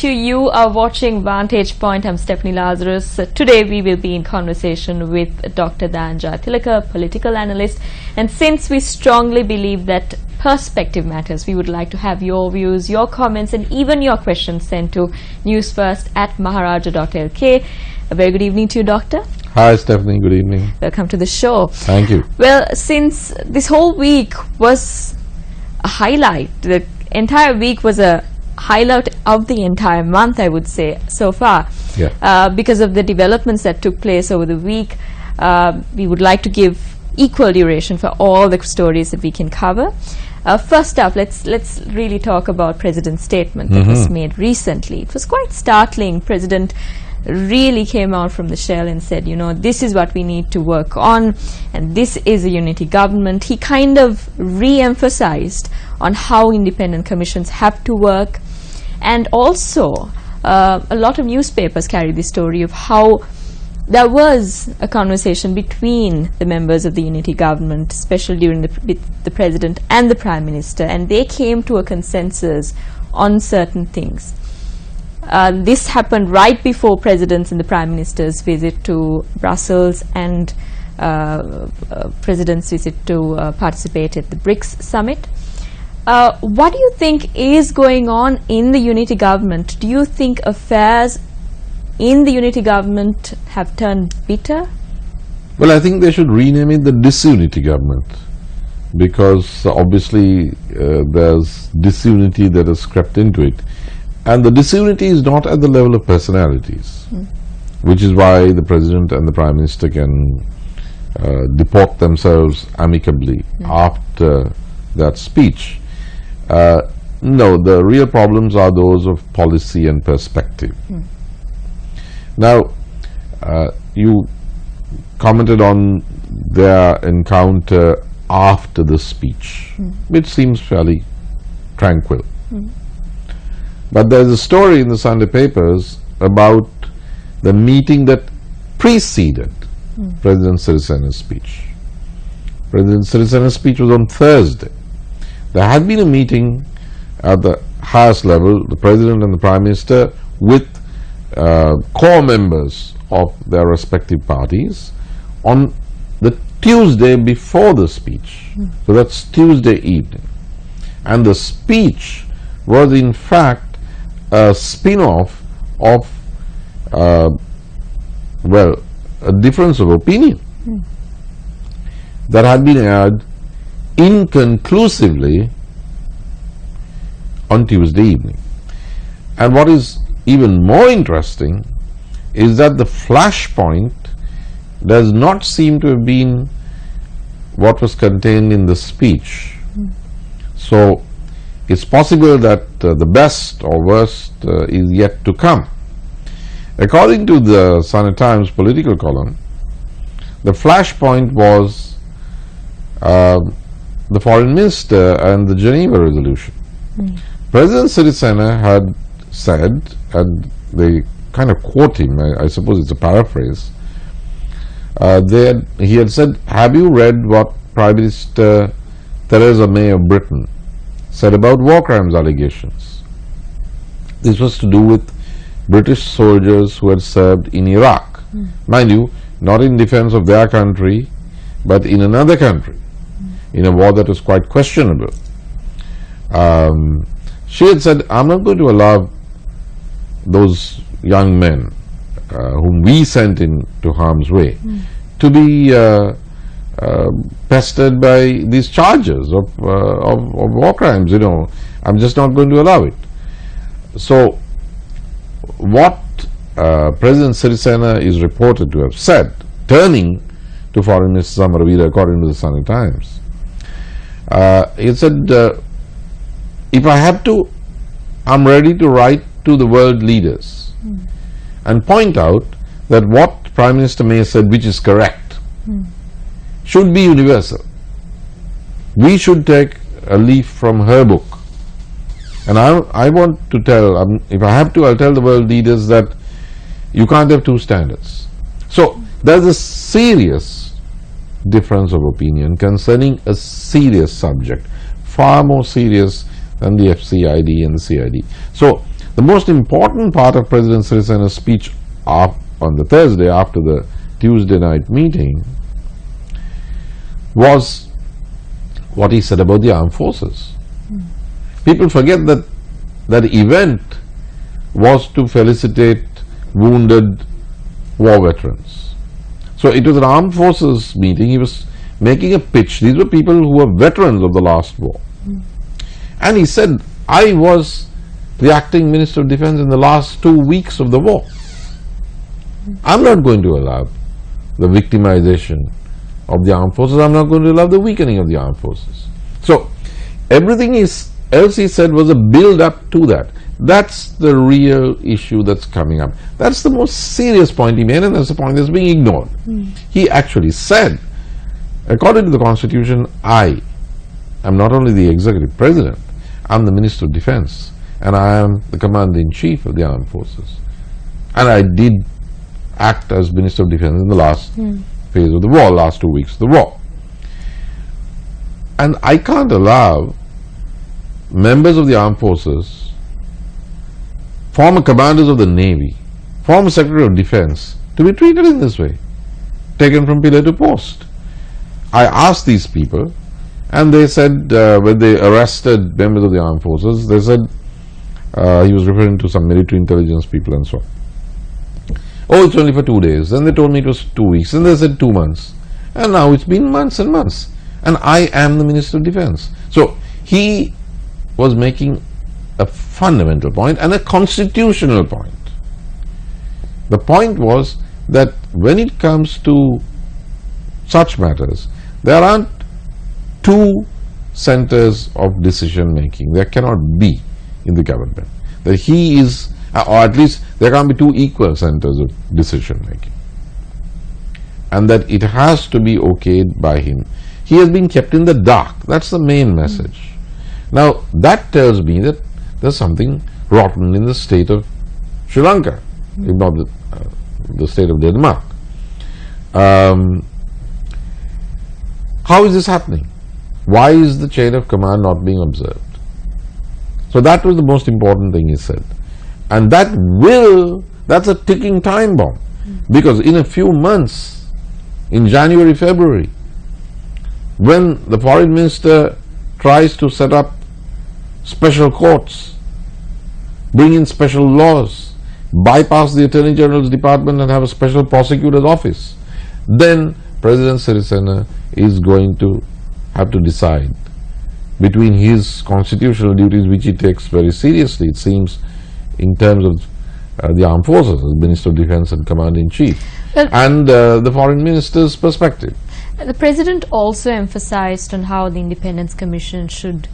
to you are watching Vantage Point. I'm Stephanie Lazarus. Today we will be in conversation with Dr. Tilaka, political analyst. And since we strongly believe that perspective matters, we would like to have your views, your comments, and even your questions sent to Newsfirst.lk. A very good evening to you, Doctor. Hi, Stephanie. Good evening. Welcome to the show. Thank you. Well, since this whole week was a highlight, the entire week was a highlight of the entire month, I would say, so far. Yeah. Because of the developments that took place over the week, we would like to give equal duration for all the stories that we can cover. First up, let's really talk about President's statement that was made recently. It was quite startling. President really came out from the shell and said, you know, this is what we need to work on, and this is a unity government. He kind of re-emphasized on how independent commissions have to work, and also a lot of newspapers carried the story of how there was a conversation between the members of the unity government, especially during the President and the Prime Minister, and they came to a consensus on certain things. This happened right before President's and the Prime Minister's visit to Brussels and President's visit to participate at the BRICS summit. What do you think is going on in the unity government? Do you think affairs in the unity government have turned bitter? Well, I think they should rename it the disunity government, because obviously there's disunity that has crept into it. And the disunity is not at the level of personalities, which is why the President and the Prime Minister can deport themselves amicably after that speech. No, the real problems are those of policy and perspective. Now, you commented on their encounter after the speech, which seems fairly tranquil. But there's a story in the Sunday papers about the meeting that preceded President Sirisena's speech. President Sirisena's speech was on Thursday. There had been a meeting at the highest level, the President and the Prime Minister, with core members of their respective parties on the Tuesday before the speech. So that's Tuesday evening. And the speech was in fact a spin-off of, well, a difference of opinion that had been aired inconclusively on Tuesday evening. And what is even more interesting is that the flashpoint does not seem to have been what was contained in the speech. So it's possible that the best or worst is yet to come. According to the Sunday Times political column, the flashpoint was the Foreign Minister and the Geneva Resolution. President Sirisena had said, and they kind of quote him, I suppose it's a paraphrase, he had said, have you read what Prime Minister Theresa May of Britain said about war crimes allegations? This was to do with British soldiers who had served in Iraq. Mind you, not in defense of their country, but in another country, in a war that was quite questionable. She had said, I'm not going to allow those young men whom we sent into harm's way to be pestered by these charges of war crimes. You know, I'm just not going to allow it. So what President Sirisena is reported to have said, turning to Foreign Minister Samaravira, according to the Sunday Times, he said, if I have to, I'm ready to write to the world leaders and point out that what Prime Minister May said, which is correct, should be universal. We should take a leaf from her book. And I want to tell, if I have to, I'll tell the world leaders that you can't have two standards. So there's a serious difference of opinion concerning a serious subject, far more serious than the FCID and the CID. So The most important part of President Sirisena's speech on the Thursday after the Tuesday night meeting was what he said about the armed forces. People forget that that event was to felicitate wounded war veterans. So it was an armed forces meeting. He was making a pitch. These were people who were veterans of the last war. And he said, I was the acting Minister of Defence in the last 2 weeks of the war. I'm not going to allow the victimization of the armed forces. I'm not going to allow the weakening of the armed forces. So everything else he said was a build-up to that. That's the real issue that's coming up. That's the most serious point he made, and that's the point that's being ignored. He actually said, according to the Constitution, I am not only the Executive President, I'm the Minister of Defence, and I am the Commander-in-Chief of the Armed Forces. And I did act as Minister of Defence in the last phase of the war, last 2 weeks of the war. And I can't allow members of the armed forces, former commanders of the Navy, former Secretary of Defence to be treated in this way, taken from pillar to post. I asked these people, and they said, when they arrested members of the armed forces, they said, he was referring to some military intelligence people and so on. Oh, it's only for 2 days. Then they told me it was 2 weeks. Then they said 2 months. And now it's been months and months. And I am the Minister of Defence. So he was making a fundamental point and a constitutional point. The point was that when it comes to such matters, there aren't two centers of decision making. There cannot be in the government. That he is, or at least there can't be two equal centers of decision making. And that it has to be okayed by him. He has been kept in the dark. That's the main message. Now, that tells me that there's something rotten in the state of Sri Lanka, if not the state of Denmark. How is this happening? Why is the chain of command not being observed? So that was the most important thing he said. And that's a ticking time bomb. Because in a few months, in January, February, when the foreign minister tries to set up special courts, bring in special laws, bypass the Attorney General's department and have a special prosecutor's office, then President Sirisena is going to have to decide between his constitutional duties, which he takes very seriously, it seems, in terms of the armed forces, as Minister of Defence and Commander-in-Chief, and the foreign minister's perspective. The President also emphasized on how the Independence Commission should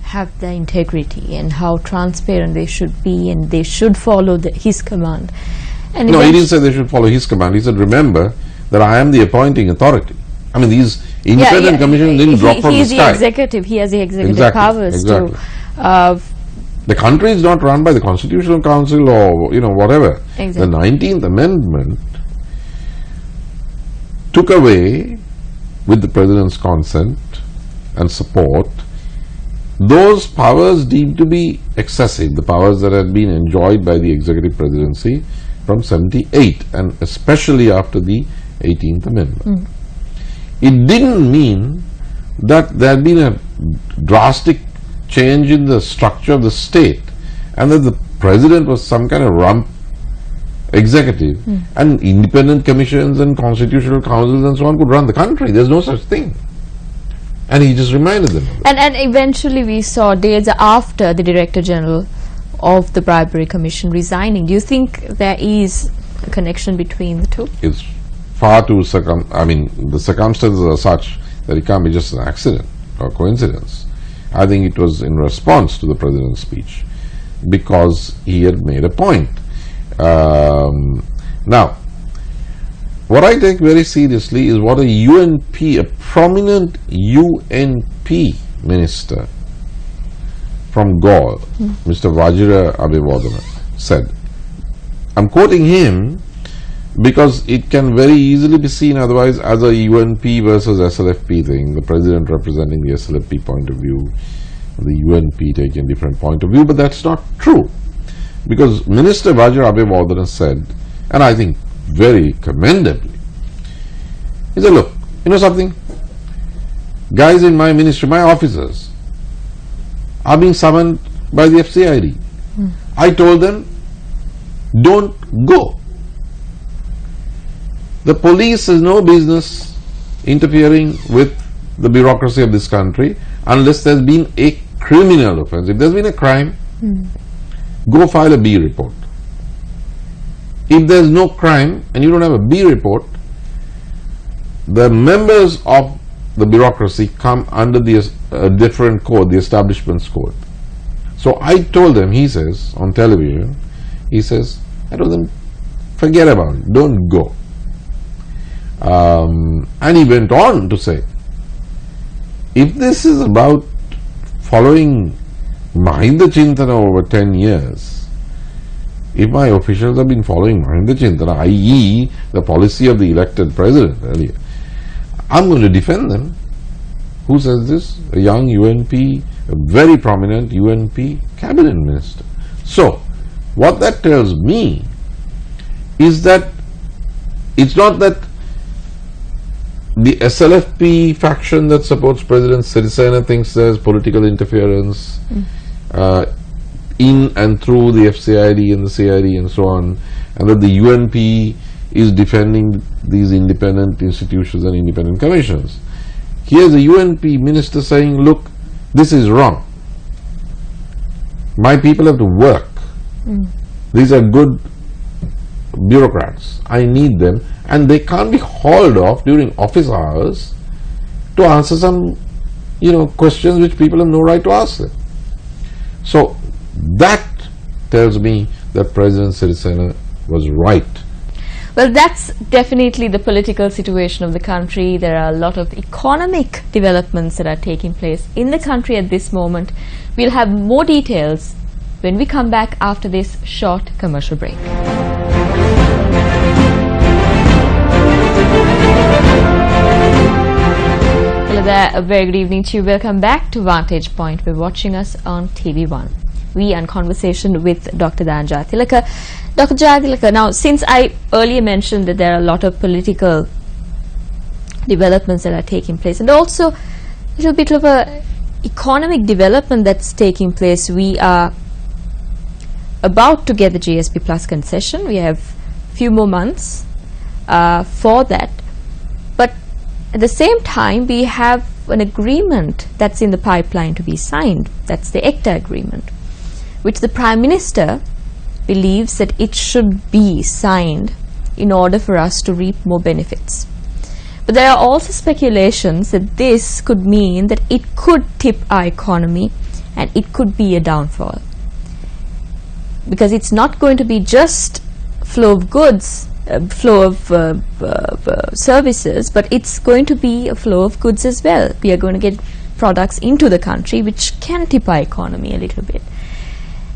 have the integrity and how transparent they should be, and they should follow his command. And no, he didn't say they should follow his command. He said, remember that I am the appointing authority. I mean, these independent commissions didn't drop from the sky. He's the executive. He has the executive powers to... the country is not run by the Constitutional Council or, whatever. Exactly. The 19th Amendment took away, with the President's consent and support, those powers deemed to be excessive, the powers that had been enjoyed by the executive presidency from 78, and especially after the 18th Amendment. It didn't mean that there had been a drastic change in the structure of the state and that the President was some kind of rump executive and independent commissions and constitutional councils and so on could run the country. There's no such thing. And he just reminded them. And eventually we saw days after the Director General of the Bribery Commission resigning. Do you think there is a connection between the two? It's far too the circumstances are such that it can't be just an accident or coincidence. I think it was in response to the President's speech because he had made a point. Now, what I take very seriously is what a UNP, a prominent UNP minister from Gaul, Mr. Vajira Abhiwadana, said. I'm quoting him because it can very easily be seen otherwise as a UNP versus SLFP thing, the President representing the SLFP point of view, the UNP taking a different point of view, but that's not true. Because Minister Vajra Abhivardhana said, and I think very commendably, he said, look, you know something? Guys in my ministry, my officers, are being summoned by the FCID. I told them, don't go. The police has no business interfering with the bureaucracy of this country unless there's been a criminal offense. If there's been a crime, go file a B report. If there's no crime and you don't have a B report, the members of the bureaucracy come under the different code, the establishment's code. So I told them, he says, on television, he says, I told them, forget about it, don't go. And he went on to say, if this is about following Mahinda Chintana over 10 years, if my officials have been following Mahinda Chintana, i.e. the policy of the elected president earlier, I'm going to defend them. Who says this? A young UNP, a very prominent UNP cabinet minister. So, what that tells me is that it's not that the SLFP faction that supports President Sirisena thinks there's political interference in and through the FCID and the CID and so on, and that the UNP is defending these independent institutions and independent commissions. Here's a UNP minister saying, look, this is wrong. My people have to work. These are good bureaucrats. I need them, and they can't be hauled off during office hours to answer some, questions which people have no right to ask them. So that tells me that President Sirisena was right. Well, that's definitely the political situation of the country. There are a lot of economic developments that are taking place in the country at this moment. We'll have more details when we come back after this short commercial break. Hello there, a very good evening to you. Welcome back to Vantage Point. We're watching us on TV1. We are in conversation with Dr. Jayathilaka. Dr. Jayathilaka, now since I earlier mentioned that there are a lot of political developments that are taking place and also a little bit of a economic development that's taking place, we are about to get the GSP Plus concession. We have a few more months for that. But at the same time, we have an agreement that's in the pipeline to be signed. That's the ECTA agreement, which the Prime Minister believes that it should be signed in order for us to reap more benefits. But there are also speculations that this could mean that it could tip our economy and it could be a downfall. Because it's not going to be just flow of goods, flow of services, but it's going to be a flow of goods as well. We are going to get products into the country which can tip our economy a little bit.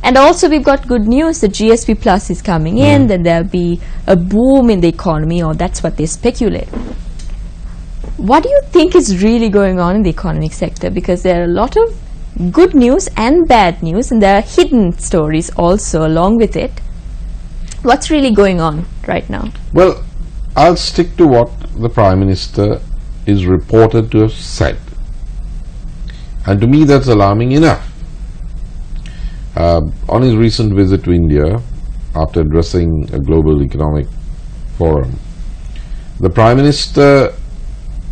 And also we've got good news, the GSP Plus is coming in, then there'll be a boom in the economy, or that's what they speculate. What do you think is really going on in the economic sector? Because there are a lot of good news and bad news, and there are hidden stories also along with it. What's really going on right now? Well, I'll stick to what the Prime Minister is reported to have said. And to me that's alarming enough. On his recent visit to India, after addressing a global economic forum, the Prime Minister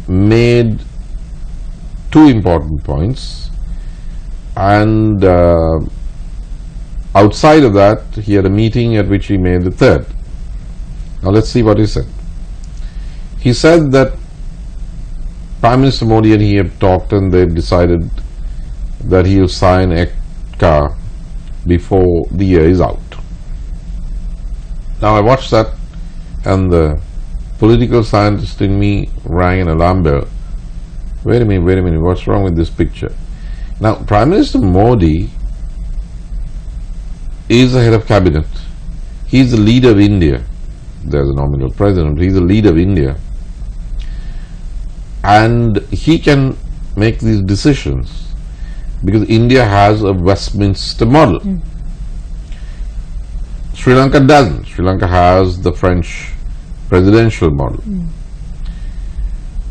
made two important points, and outside of that he had a meeting at which he made the third. Now let's see what he said. He said that Prime Minister Modi and he have talked and they've decided that he'll sign ECTA before the year is out. Now I watched that and the political scientist in me rang an alarm bell. Wait a minute, what's wrong with this picture? Now Prime Minister Modi is the head of cabinet. He's the leader of India. There's a nominal president, he's the leader of India. And he can make these decisions because India has a Westminster model. Sri Lanka doesn't. Sri Lanka has the French presidential model.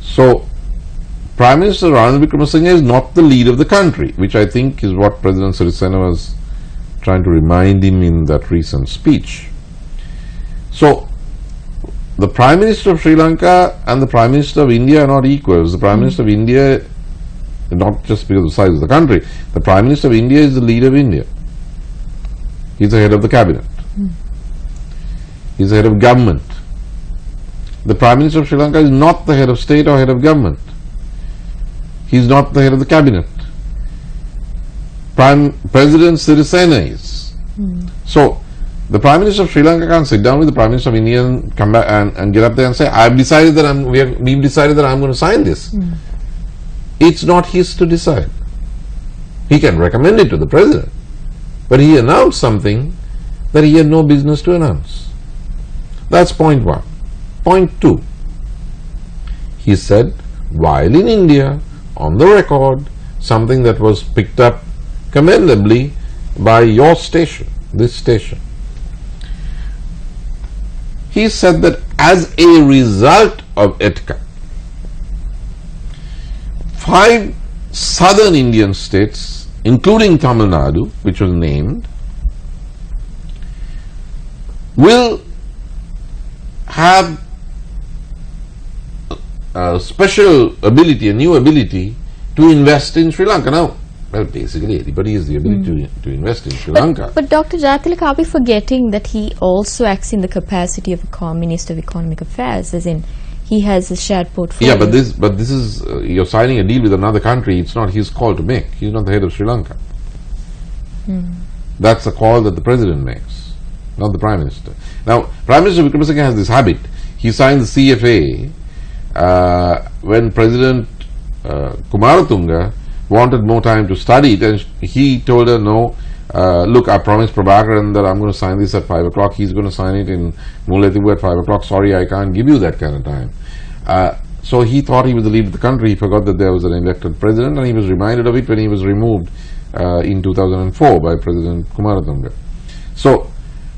So, Prime Minister Ranil Wickremesinghe is not the leader of the country, which I think is what President Sirisena was trying to remind him in that recent speech. So, the Prime Minister of Sri Lanka and the Prime Minister of India are not equals. The Prime Minister of India, not just because of the size of the country, the Prime Minister of India is the leader of India. He's the head of the cabinet. He's the head of government. The Prime Minister of Sri Lanka is not the head of state or head of government. He's not the head of the cabinet. President Sirisena is. So, the Prime Minister of Sri Lanka can't sit down with the Prime Minister of India and come back and get up there and say, we've decided that I'm going to sign this. It's not his to decide. He can recommend it to the President. But he announced something that he had no business to announce. That's point one. Point two. He said, while in India, on the record, something that was picked up commendably by your station, this station. He said that as a result of ETCA, 5 southern Indian states, including Tamil Nadu, which was named, will have a special ability, a new ability to invest in Sri Lanka. Now, well, basically anybody has the ability to invest in Sri Lanka. But Dr. Jayatilik, are we forgetting that he also acts in the capacity of a Minister of Economic Affairs, as in he has a shared portfolio? Yeah, but this is you're signing a deal with another country. It's not his call to make. He's not the head of Sri Lanka. That's a call that the President makes, not the Prime Minister. Now, Prime Minister Wickremesinghe has this habit. He signed the CFA when President Kumaratunga wanted more time to study it, and he told her, no, look, I promised Prabhakaran that I'm going to sign this at 5 o'clock. He's going to sign it in Mullaitivu at 5 o'clock. Sorry, I can't give you that kind of time. So he thought he was the leader of the country. He forgot that there was an elected president, and he was reminded of it when he was removed in 2004 by President Kumaratunga. So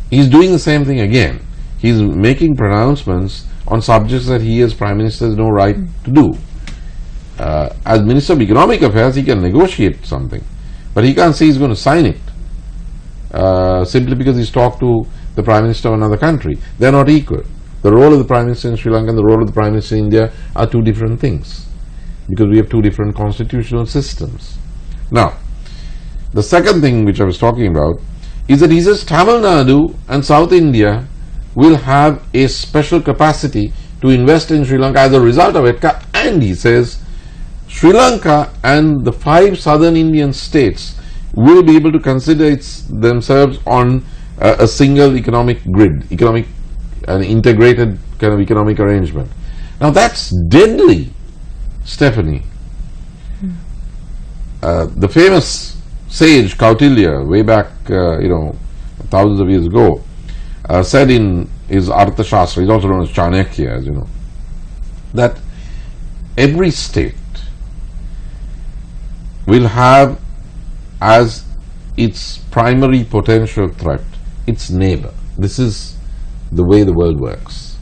he's doing the same thing again. He's making pronouncements on subjects that he as Prime Minister has no right to do. As Minister of Economic Affairs, he can negotiate something, but he can't say he's going to sign it simply because he's talked to the Prime Minister of another country. They're not equal. The role of the Prime Minister in Sri Lanka and the role of the Prime Minister in India are two different things, because we have two different constitutional systems. Now, the second thing which I was talking about is that he says Tamil Nadu and South India will have a special capacity to invest in Sri Lanka as a result of ETCA, and he says Sri Lanka and the 5 southern Indian states will be able to consider themselves on a single economic grid, an integrated kind of economic arrangement. Now that's deadly, Stephanie. The famous sage Kautilya, way back, thousands of years ago, said in his Arthashastra, he's also known as Chanakya, as you know, that every state will have as its primary potential threat its neighbor. This is the way the world works.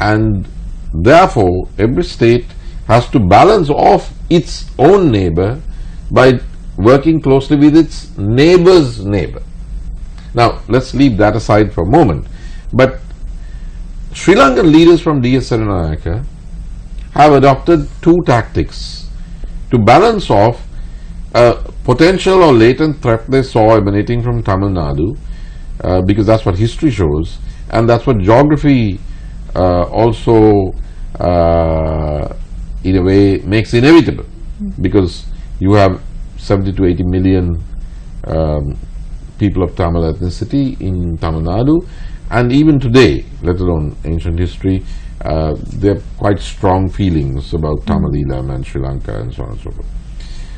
And therefore, every state has to balance off its own neighbor by working closely with its neighbor's neighbor. Now, let's leave that aside for a moment. But Sri Lankan leaders from D.S. Saranayaka have adopted 2 tactics to balance off a potential or latent threat they saw emanating from Tamil Nadu, because that's what history shows, and that's what geography also in a way makes inevitable, because you have 70 to 80 million people of Tamil ethnicity in Tamil Nadu, and even today, let alone ancient history, there are quite strong feelings about Tamil Eelam and Sri Lanka and so on and so forth.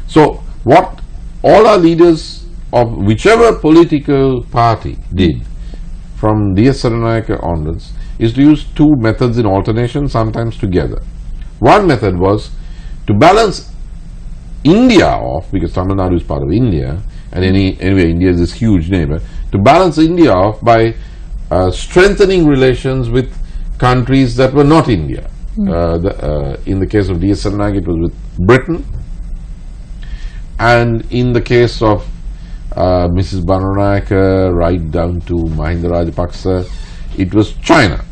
So what all our leaders of whichever political party did from D.S. Saranayaka onwards is to use 2 methods in alternation, sometimes together. One method was to balance India off, because Tamil Nadu is part of India, and anyway India is this huge neighbor, to balance India off by strengthening relations with countries that were not India. In the case of DS Selnag, it was with Britain, and in the case of Mrs. Bananayake right down to Mahinda Rajapaksa, it was China.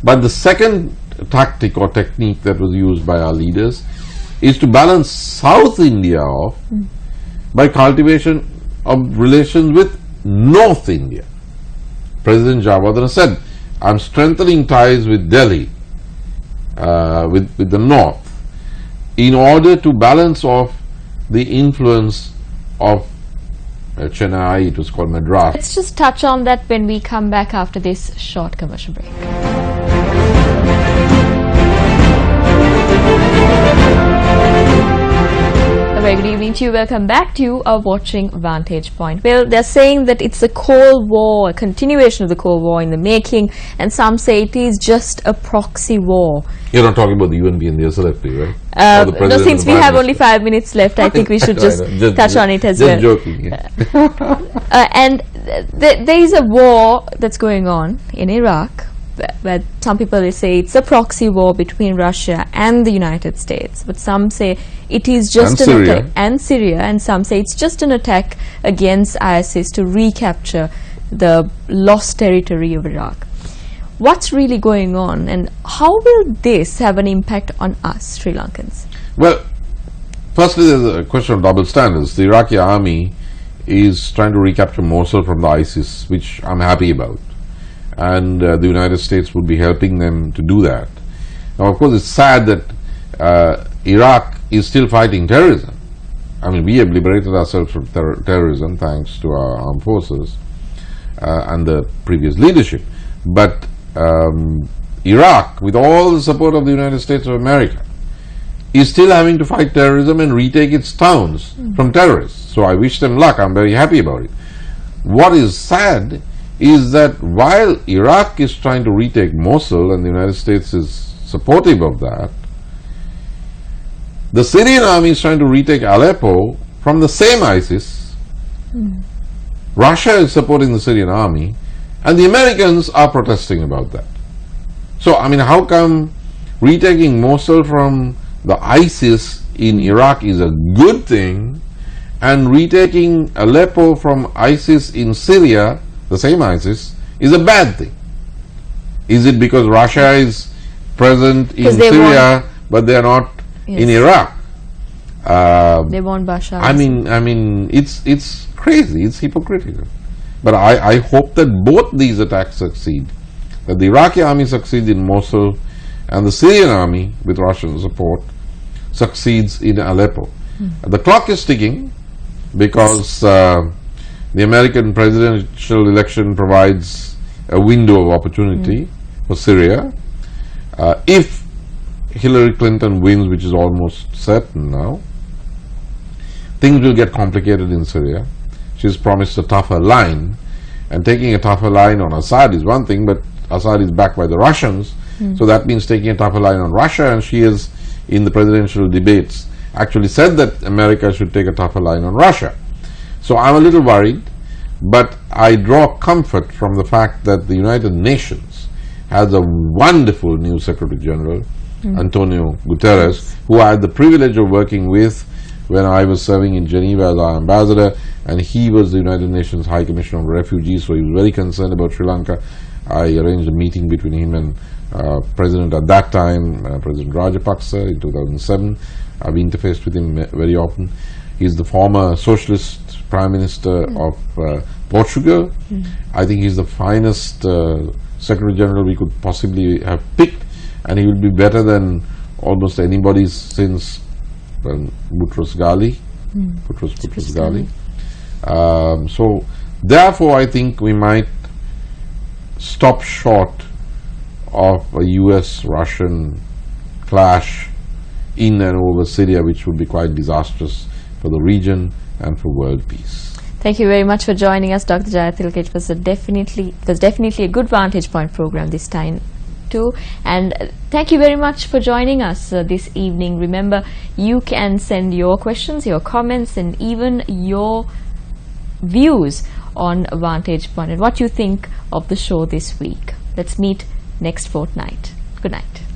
But the second tactic or technique that was used by our leaders is to balance South India off by cultivation of relations with North India. President Javadana said, I'm strengthening ties with Delhi, with the North, in order to balance off the influence of Chennai, it was called Madras. Let's just touch on that when we come back after this short commercial break. A very good evening to you. Welcome back to you are watching Vantage Point. Well, they're saying that it's a Cold War, a continuation of the Cold War in the making, and some say it is just a proxy war. You're not talking about the UNP and the SLFP, right? No, since we have only 5 minutes left, I think we should just touch on it as well. Just joking. Yeah. And there is a war that's going on in Iraq, where some people say it's a proxy war between Russia and the United States, but some say it is just an attack, and Syria, and some say it's just an attack against ISIS to recapture the lost territory of Iraq. What's really going on, and how will this have an impact on us Sri Lankans? Well, firstly, there's a question of double standards. The Iraqi army is trying to recapture Mosul from the ISIS, which I'm happy about. And the United States would be helping them to do that. Now, of course, it's sad that Iraq is still fighting terrorism. I mean, we have liberated ourselves from terrorism thanks to our armed forces and the previous leadership. But Iraq, with all the support of the United States of America, is still having to fight terrorism and retake its towns from terrorists. So I wish them luck. I'm very happy about it. What is sad is that while Iraq is trying to retake Mosul and the United States is supportive of that, the Syrian army is trying to retake Aleppo from the same ISIS. Russia is supporting the Syrian army, and the Americans are protesting about that. So, I mean, how come retaking Mosul from the ISIS in Iraq is a good thing, and retaking Aleppo from ISIS in Syria, the same ISIS, is a bad thing? Is it because Russia is present in Syria, but they are not in Iraq? They want Bashar. I mean, it's crazy. It's hypocritical. But I hope that both these attacks succeed. That the Iraqi army succeeds in Mosul, and the Syrian army, with Russian support, succeeds in Aleppo. The clock is ticking because the American presidential election provides a window of opportunity for Syria. If Hillary Clinton wins, which is almost certain now, things will get complicated in Syria. She's promised a tougher line, and taking a tougher line on Assad is one thing, but Assad is backed by the Russians, so that means taking a tougher line on Russia, and she has, in the presidential debates, actually said that America should take a tougher line on Russia. So I'm a little worried, but I draw comfort from the fact that the United Nations has a wonderful new Secretary General, Antonio Guterres, who I had the privilege of working with when I was serving in Geneva as our ambassador, and he was the United Nations High Commissioner on Refugees, so he was very concerned about Sri Lanka. I arranged a meeting between him and President at that time, President Rajapaksa, in 2007. I've interfaced with him very often. He's the former socialist Prime Minister of Portugal. I think he's the finest Secretary General we could possibly have picked, and he will be better than almost anybody since Boutros Ghali. Boutros Ghali. So therefore I think we might stop short of a US-Russian clash in and over Syria, which would be quite disastrous for the region and for world peace. Thank you very much for joining us, Dr. Jayathilake. It was definitely a good Vantage Point program this time too, and thank you very much for joining us this evening. Remember, you can send your questions, your comments, and even your views on Vantage Point and what you think of the show this week. Let's meet next fortnight. Good night.